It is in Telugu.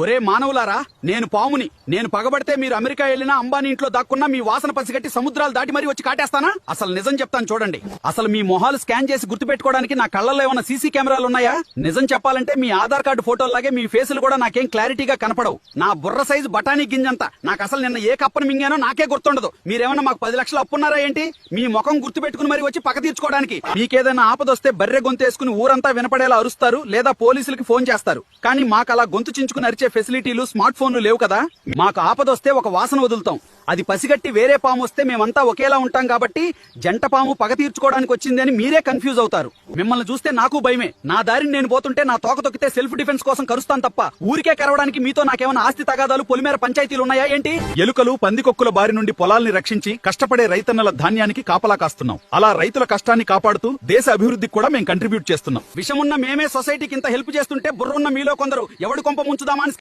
ఒరే మానవులారా, నేను పాముని. నేను పగబడితే మీరు అమెరికా వెళ్ళినా అంబానీ ఇంట్లో దాక్కున్నా మీ వాసన పసిగట్టి సముద్రాలు దాటి మరీ వచ్చి కాటేస్తానా? అసలు నిజం చెప్తాను చూడండి. అసలు మీ మొహాలు స్కాన్ చేసి గుర్తుపెట్టుకోవడానికి నా కళ్ళల్లో ఏమైనా సీసీ కెమెరాలు ఉన్నాయా? నిజం చెప్పాలంటే మీ ఆధార్ కార్డు ఫోటోలాగే మీ ఫేసులు కూడా నాకేం క్లారిటీగా కనపడవు. నా బుర్ర సైజు బఠానీ గింజంత. నాకు అసలు నిన్న ఏ కప్పను మింగానో నాకే గుర్తుండదు. మీరేమన్నా మాకు 10 లక్షలు అప్పున్నారా ఏంటి? మీ ముఖం గుర్తుపెట్టుకుని మరి వచ్చి పక్క తీర్చుకోవడానికి. మీకేదైనా ఆపదొస్తే బర్రె గొంతేసుకుని ఊరంతా వినపడేలా అరుస్తారు, లేదా పోలీసులకి ఫోన్ చేస్తారు. కానీ మాకు అలా గొంతు చించుకుని అరిచే ఫెసిలిటీలు, స్మార్ట్ ఫోన్లు లేవు కదా. మాకు ఆపదొస్తే ఒక వాసన వదులుతాం. అది పసిగట్టి వేరే పాము వస్తే మేమంతా ఒకేలా ఉంటాం కాబట్టి జంట పాము పగ తీర్చుకోవడానికి వచ్చింది అని మీరే కన్ఫ్యూజ్ అవుతారు. మిమ్మల్ని చూస్తే నాకు భయమే. నా దారిని నేను పోతుంటే నా తోక తొక్కితే సెల్ఫ్ డిఫెన్స్ కోసం కరుస్తాను తప్ప ఊరికే కరవడానికి మీతో నాకేమైనా ఆస్తి తగాదాలు, పొలిమేర పంచాయతీలు ఉన్నాయా ఏంటి? ఎలుకలు, పందికొక్కుల బారి నుండి పొలాల్ని రక్షించి కష్టపడే రైతన్నల ధాన్యానికి కాపలా కాస్తున్నాం. అలా రైతుల కష్టాన్ని కాపాడుతూ దేశ అభివృద్ధికి కూడా మేము కంట్రిబ్యూట్ చేస్తున్నాం. విషమున్న మేమే సొసైటీకి ఇంత హెల్ప్ చేస్తుంటే బుర్రున్న మీలో కొందరు ఎవడు కొంప ముంచుదామా అని